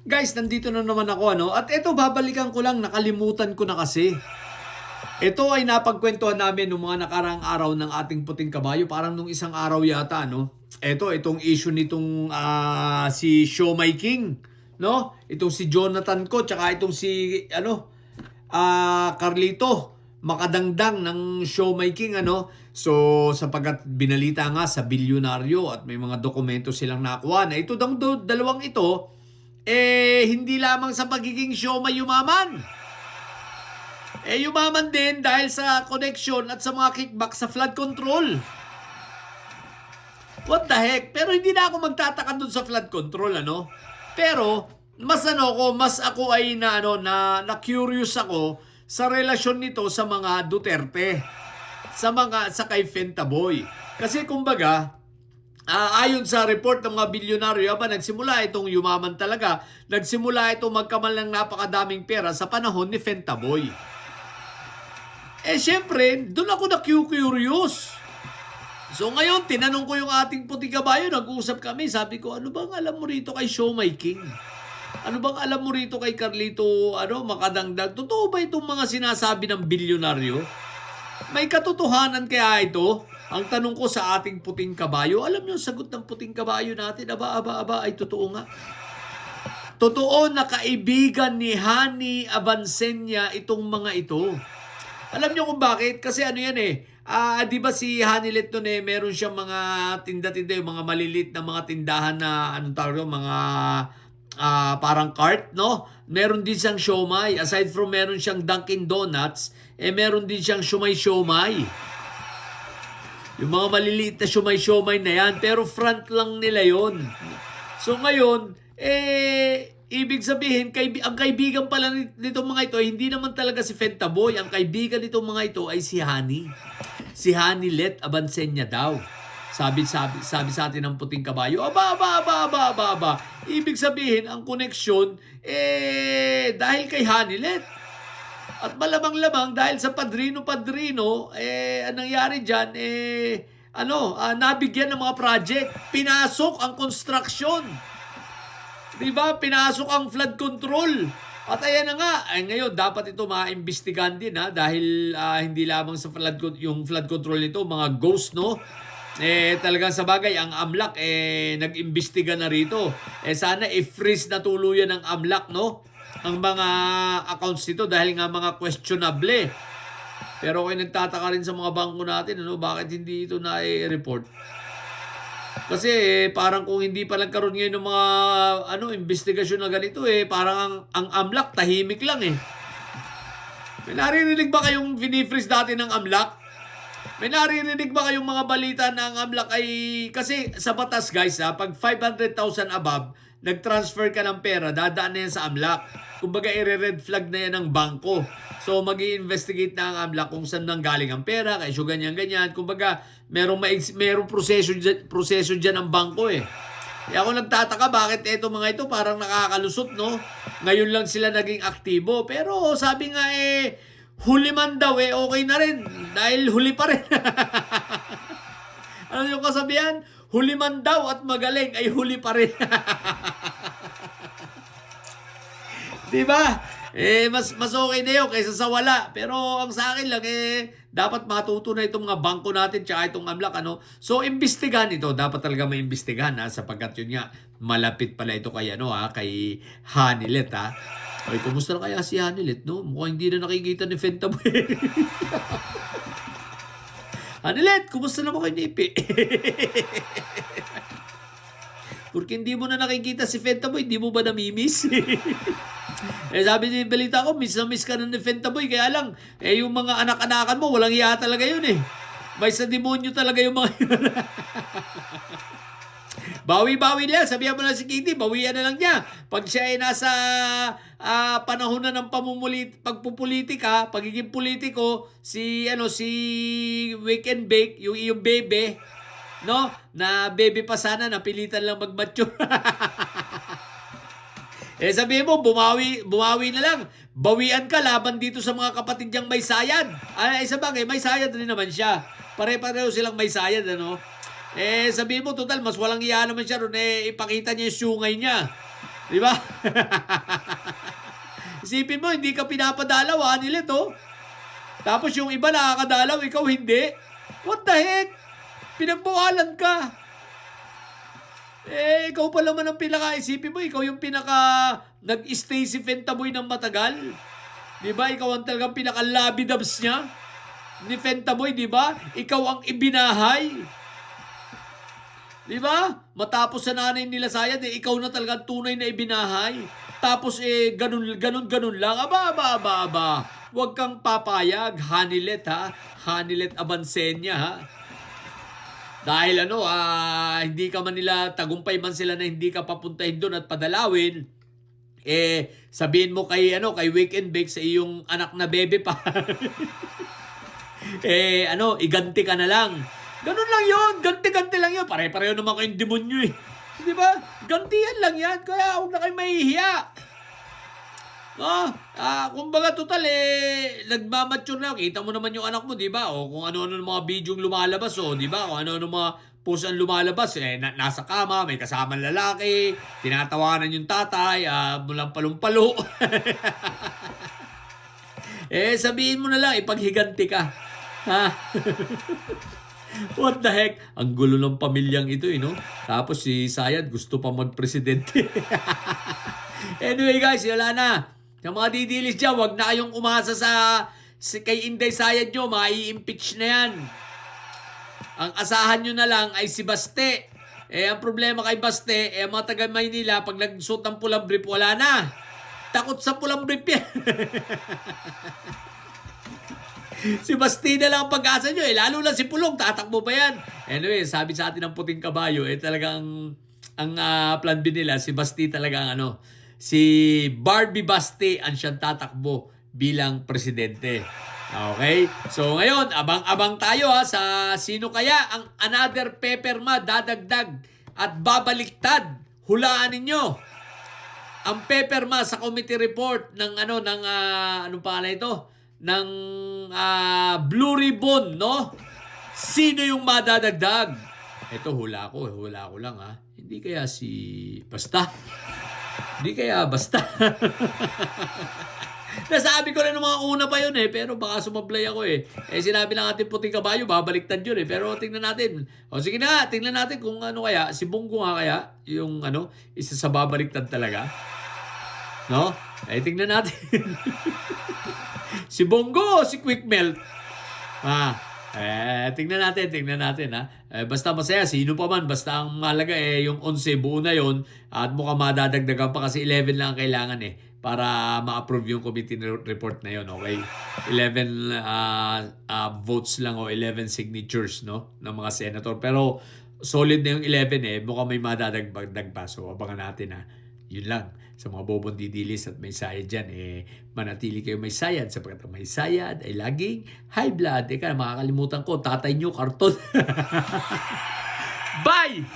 Guys, nandito na naman ako At ito babalikan ko lang, nakalimutan ko na kasi. Ito ay napagkwentuhan namin nung mga nakarang araw ng ating puting kabayo, parang nung isang araw yata itong issue nitong si Shomai King, no? Itong si Jonathan ko tsaka itong si Carlito Makadangdang ng Shomai King So sapagkat binalita nga sa bilyonaryo at may mga dokumento silang nakuha na ito dalawang ito hindi lamang sa pagiging Shomai yumaman. Yumaman din dahil sa connection at sa mga kickback sa flood control. What the heck? Pero hindi na ako magtataka dun sa flood control, Pero, mas ako ay na curious ako sa relasyon nito sa mga Duterte. Sa kay Fentaboy. Kasi kumbaga, ayon sa report ng mga bilyonaryo, nagsimula itong yumaman talaga. Nagsimula itong magkamal ng napakadaming pera sa panahon ni Fentaboy. Siyempre, doon ako na-curious. So ngayon, tinanong ko yung ating puting kabayo, nag-uusap kami, sabi ko, ano bang alam mo rito kay Shomai King? Ano bang alam mo rito kay Carlito Makadangdang? Totoo ba itong mga sinasabi ng bilyonaryo? May katotohanan kaya ito? Ang tanong ko sa ating puting kabayo, alam niyo ang sagot ng puting kabayo natin, aba, ay totoo nga. Totoo na kaibigan ni Hani Abansenya itong mga ito. Alam niyo kung bakit? Kasi yan di ba si Hanilet noon meron siyang mga tinda-tinda, yung mga malilit na mga tindahan na mga parang cart, no? Meron din siyang siomai. Aside from meron siyang Dunkin Donuts, meron din siyang siomai. Yung mga maliliit na siomai na yan, pero front lang nila yon. So ngayon, ibig sabihin, ang kaibigan pala nitong mga ito, hindi naman talaga si Fentaboy. Ang kaibigan nitong mga ito ay si Hani. Si Hanilet Abansenya daw. Sabi sa atin ng puting kabayo, aba. Ibig sabihin, ang koneksyon, dahil kay Hanilet. At malamang-lamang, dahil sa padrino, ang nangyari dyan, nabigyan ng mga project. Pinasok ang construction. Diba? Pinasok ang flood control. At ayan na nga. Ngayon, dapat ito maimbestigahan din dahil hindi lamang sa yung flood control nito, mga ghost, no? Talagang sa bagay, ang AMLAC nag-imbestiga na rito. Sana i-freeze na tuluyan ng AMLAC, no? Ang mga accounts nito dahil nga mga questionable. Pero kung nagtataka rin sa mga bangko natin, bakit hindi ito na-report? Kasi parang kung hindi pa nagkaroon ngayon ng mga investigasyon na ganito parang ang AMLAC tahimik lang May naririnig ba kayong finifreeze dati ng AMLAC? May naririnig ba kayong mga balita na ang AMLAC ay kasi sa batas guys pag 500,000 above, nag-transfer ka ng pera, dadaan na yan sa AMLAC. Kumbaga i-red flag na yan ng bangko. So mag-i-investigate na ang AMLAC kung saan nanggaling ang pera, kaya ganyan. Kumbaga merong proseso dyan ang bangko Kaya ako nagtataka bakit mga ito parang nakakalusot, no? Ngayon lang sila naging aktibo. Pero sabi nga huli man daw okay na rin. Dahil huli pa rin. Ano yung kasabihan? Huli man daw at magaling ay huli pa rin. Diba? Mas okay na yun kaysa sa wala. Pero ang sa akin lang, dapat matuto na itong mga bangko natin tsaka itong AMLAC, So, imbestigahan ito. Dapat talaga maimbestigahan, sapagkat yun nga, malapit pala ito kay, kay Hanilet, Ay, kumusta na kaya si Hanilet, no? Mukhang hindi na nakikita ni Fentaboy. Hanilet, kumusta na mo kay Nipi? Porque hindi mo na nakikita si Fentaboy, hindi mo ba namimiss? Sabi ni balita ko, miss na miss ka na ni Fentaboy. Kaya lang, yung mga anak-anakan mo, walang iya talaga yun May sa demonyo talaga yung mga yun. Bawi-bawi niya. Sabihan mo na si Kitty, bawian na lang niya. Pag siya ay nasa panahon na ng pagpupolitika, pagiging politiko, si Weekend Bake, yung bebe, no? Na bebe pa sana, napilitan lang mag-mature. Sabihin mo, bumawi na lang. Bawian ka laban dito sa mga kapatid niyang may sayad. Isa bagay, may sayad rin naman siya. Pare-pareho silang may sayad, Sabihin mo, total, mas walang iya naman siya ron. Ipakita niya yung sungay niya. Di ba? Isipin mo, hindi ka pinapadalaw, Hanilet, oh. Tapos yung iba nakakadalaw, ikaw hindi. What the heck? Pinagbawalan ka. Eh, ikaw pa naman ang isipin mo, ikaw yung nag-stay si Fentaboy ng matagal. Di ba? Ikaw ang talagang pinaka-labidabs niya. Ni Fentaboy, di ba? Ikaw ang ibinahay. Di ba? Matapos sa nanay nila Sayad, ikaw na talagang tunay na ibinahay. Tapos ganun lang. Aba. Huwag kang papayag, Hanilet, ha? Hanilet Abansenya, ha? Dahil hindi ka man nila, tagumpay man sila na hindi ka papuntahin doon at padalawin, sabihin mo kay Weekend Bake sa iyong anak na bebe pa. Iganti ka na lang. Ganun lang yun. Ganti-ganti lang yun. Pare-pareho naman kayong demonyo eh. Di ba? Gantihan lang yan. Kaya huwag na kayo mahihiya. Kumbaga total nagmamature na. Kita mo naman yung anak mo, di ba? O kung ano-ano ng mga bidyong lumalabas, di ba? Kung ano-ano mga post ang lumalabas, nasa kama, may kasamang lalaki, tinatawanan yung tatay, mulang palumpalo. Sabihin mo na lang, ipaghiganti ka. Ha? What the heck? Ang gulo ng pamilyang ito, no? Tapos si Sayad gusto pa magpresidente. Anyway guys, wala na. Yung mga didilis dyan, wag na kayong umasa kay Inday Sayad nyo. Mai-impeach na yan. Ang asahan nyo na lang ay si Baste. Ang problema kay Baste, mga taga Maynila, pag nagsuot ng pulang brief, wala na. Takot sa pulang brief yan. Si Basti na lang ang pag-asa nyo. Lalo na si Pulong, tatakbo pa yan. Anyway, sabi sa atin ng puting kabayo, talagang ang plan B nila, si Basti talaga si Barbie Basti ang siyang tatakbo bilang presidente. Okay? So ngayon, abang-abang tayo sa sino kaya ang another Pepperma dadagdag at babaliktad. Hulaan ninyo. Ang Pepperma sa committee report ng anong pangalan ito? Ng Blue Ribbon, no? Sino yung madadagdag? Ito, hula ko lang, ha? Hindi kaya basta? Nasabi ko na ng mga una pa yun, pero baka sumablay ako, sinabi ng ating puting kabayo, babaliktad yun, pero tingnan natin. O sige na, tingnan natin kung kaya, si Bongo nga kaya, yung isa sa babaliktad talaga. No? Tingnan natin. Si Bongo, si Quick Melt. Tingnan natin ha. Basta masaya, sino pa man, basta ang mahalaga yung 11 buo na yon at mukhang madadagdagan pa kasi 11 lang ang kailangan para ma-approve yung committee report na yon, okay? 11 votes lang o 11 signatures, no, ng mga senator. Pero solid na yung 11 mukhang may madadagdag pa. So abangan natin ha. Yun lang. Sa mga bobong didilis at may sayad dyan, manatili kayo may sayad sapagkat ang may sayad ay laging high blood. Makakalimutan ko, tatay nyo, karton. Bye!